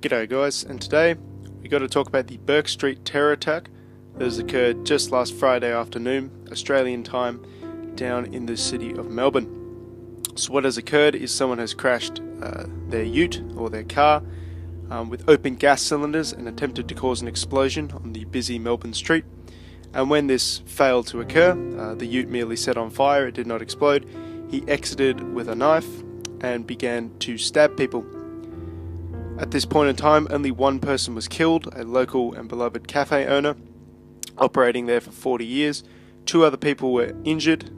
G'day guys, and today we got to talk about the Bourke Street terror attack that has occurred just last Friday afternoon, Australian time, down in the city of Melbourne. So what has occurred is someone has crashed their ute or their car with open gas cylinders and attempted to cause an explosion on the busy Melbourne street. And when this failed to occur, the ute merely set on fire, it did not explode. He exited with a knife and began to stab people. At this point in time, only one person was killed, a local and beloved cafe owner operating there for 40 years. Two other people were injured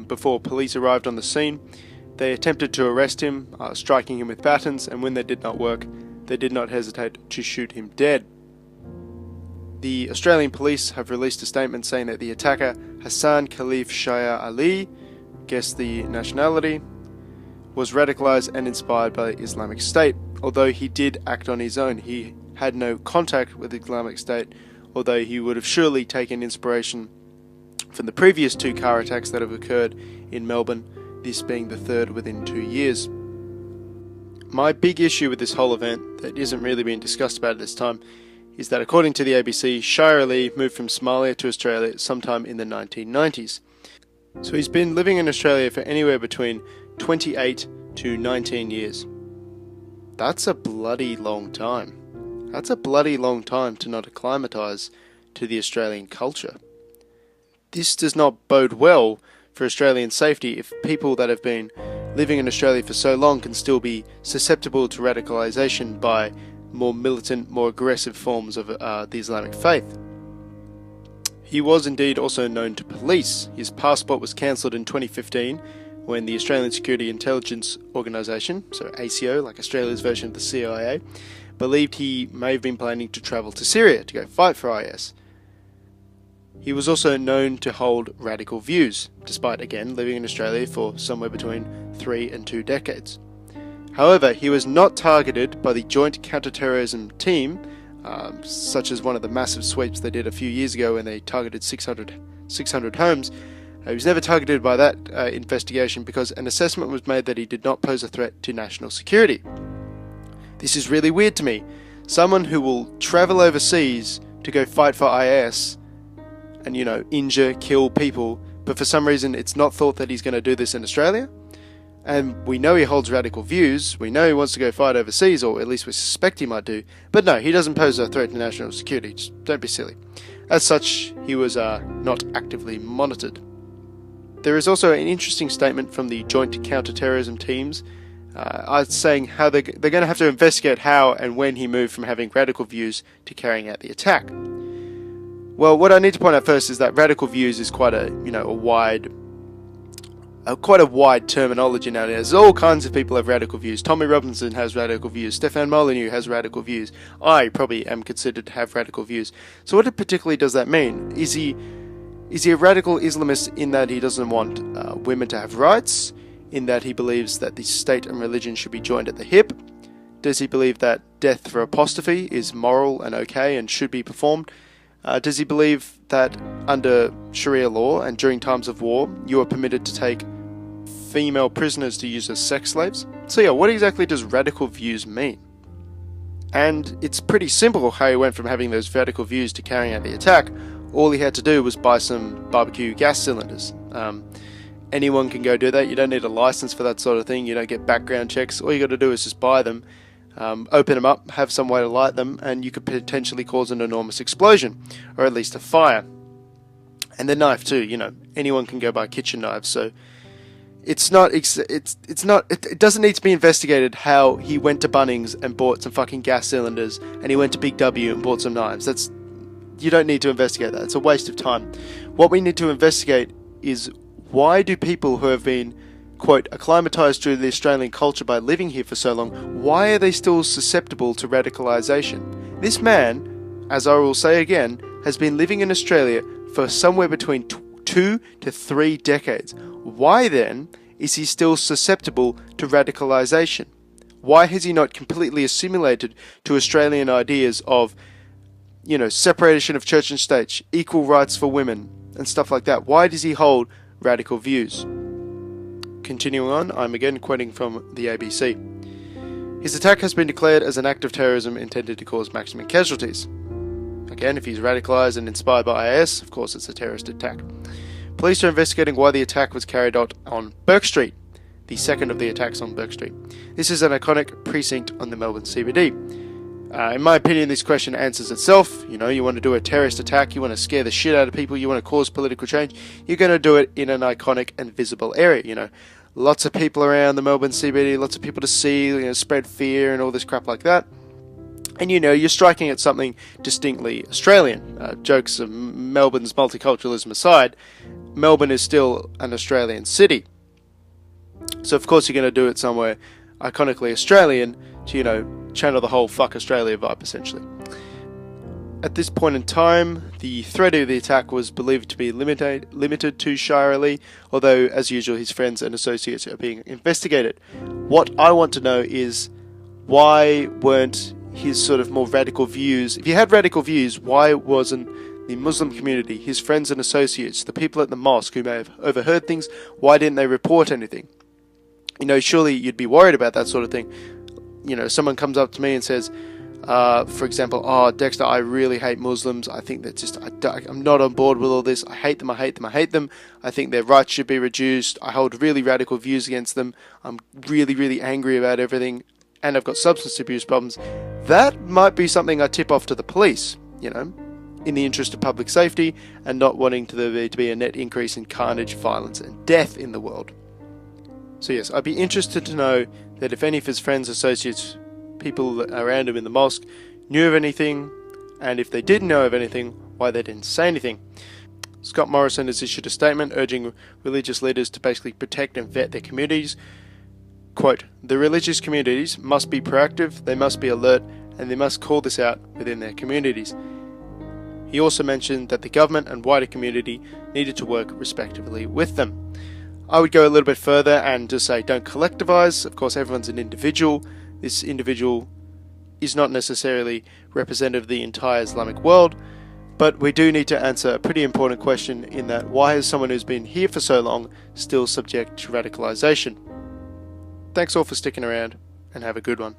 before police arrived on the scene. They attempted to arrest him, striking him with batons, and when that did not work, they did not hesitate to shoot him dead. The Australian police have released a statement saying that the attacker, Hassan Khalif Shaya Ali, guess the nationality, was radicalized and inspired by the Islamic State. Although he did act on his own, he had no contact with the Islamic State, although he would have surely taken inspiration from the previous two car attacks that have occurred in Melbourne, this being the third within 2 years. My big issue with this whole event that isn't really being discussed about at this time is that according to the ABC, Shaya Ali moved from Somalia to Australia sometime in the 1990s. So he's been living in Australia for anywhere between 28 to 19 years. That's a bloody long time. That's a bloody long time to not acclimatise to the Australian culture. This does not bode well for Australian safety if people that have been living in Australia for so long can still be susceptible to radicalisation by more militant, more aggressive forms of the Islamic faith. He was indeed also known to police. His passport was cancelled in 2015 when the Australian Security Intelligence Organisation, so ASIO, like Australia's version of the CIA, believed he may have been planning to travel to Syria to go fight for IS. He was also known to hold radical views, despite again living in Australia for somewhere between 3 and 2 decades. However, he was not targeted by the Joint Counter-Terrorism Team, such as one of the massive sweeps they did a few years ago when they targeted 600 homes. He was never targeted by that investigation because an assessment was made that he did not pose a threat to national security. This is really weird to me. Someone who will travel overseas to go fight for IS and, injure, kill people, but for some reason it's not thought that he's going to do this in Australia. And we know he holds radical views, we know he wants to go fight overseas, or at least we suspect he might do, but no, he doesn't pose a threat to national security. Just don't be silly. As such, he was not actively monitored. There is also an interesting statement from the Joint Counter-Terrorism Teams saying how they're going to have to investigate how and when he moved from having radical views to carrying out the attack. Well, what I need to point out first is that radical views is quite a wide terminology nowadays. There's all kinds of people have radical views. Tommy Robinson has radical views. Stefan Molyneux has radical views. I probably am considered to have radical views. So what particularly does that mean? Is he a radical Islamist in that he doesn't want women to have rights? In that he believes that the state and religion should be joined at the hip? Does he believe that death for apostasy is moral and okay and should be performed? Does he believe that under Sharia law and during times of war, you are permitted to take female prisoners to use as sex slaves? So yeah, what exactly does radical views mean? And it's pretty simple how he went from having those radical views to carrying out the attack. All he had to do was buy some barbecue gas cylinders. Anyone can go do that. You don't need a license for that sort of thing. You don't get background checks. All you got to do is just buy them, open them up, have some way to light them, and you could potentially cause an enormous explosion, or at least a fire. And the knife too. Anyone can go buy kitchen knives. So it doesn't need to be investigated how he went to Bunnings and bought some fucking gas cylinders, and he went to Big W and bought some knives. You don't need to investigate that. It's a waste of time. What we need to investigate is why do people who have been, quote, acclimatized to the Australian culture by living here for so long, why are they still susceptible to radicalization? This man, as I will say again, has been living in Australia for somewhere between 2 to 3 decades. Why then is he still susceptible to radicalization? Why has he not completely assimilated to Australian ideas of separation of church and state, equal rights for women, and stuff like that? Why does he hold radical views? Continuing on, I'm again quoting from the ABC. His attack has been declared as an act of terrorism intended to cause maximum casualties. Again, if he's radicalised and inspired by IS, of course it's a terrorist attack. Police are investigating why the attack was carried out on Bourke Street, the second of the attacks on Bourke Street. This is an iconic precinct on the Melbourne CBD. In my opinion, this question answers itself. You know, you want to do a terrorist attack, you want to scare the shit out of people, you want to cause political change, you're going to do it in an iconic and visible area, you know. Lots of people around the Melbourne CBD, lots of people to see, you know, spread fear and all this crap like that. And you know, you're striking at something distinctly Australian. Jokes of Melbourne's multiculturalism aside, Melbourne is still an Australian city. So of course you're going to do it somewhere iconically Australian to, you know, channel the whole fuck Australia vibe essentially. At this point in time, the threat of the attack was believed to be limited to Shire Ali, although, as usual, his friends and associates are being investigated. What I want to know is, why weren't his sort of more radical views, if he had radical views, why wasn't the Muslim community, his friends and associates, the people at the mosque who may have overheard things, why didn't they report anything? You know, surely you'd be worried about that sort of thing. You know, someone comes up to me and says, for example, oh, Dexter, I really hate Muslims. I think that I'm not on board with all this. I hate them, I hate them, I hate them. I think their rights should be reduced. I hold really radical views against them. I'm really, really angry about everything. And I've got substance abuse problems. That might be something I tip off to the police, you know, in the interest of public safety and not wanting to be a net increase in carnage, violence, and death in the world. So yes, I'd be interested to know that if any of his friends, associates, people around him in the mosque knew of anything, and if they did know of anything, why they didn't say anything. Scott Morrison has issued a statement urging religious leaders to basically protect and vet their communities. Quote, "The religious communities must be proactive, they must be alert, and they must call this out within their communities." He also mentioned that the government and wider community needed to work respectively with them. I would go a little bit further and just say don't collectivise. Of course, everyone's an individual. This individual is not necessarily representative of the entire Islamic world, but we do need to answer a pretty important question in that why is someone who's been here for so long still subject to radicalisation? Thanks all for sticking around, and have a good one.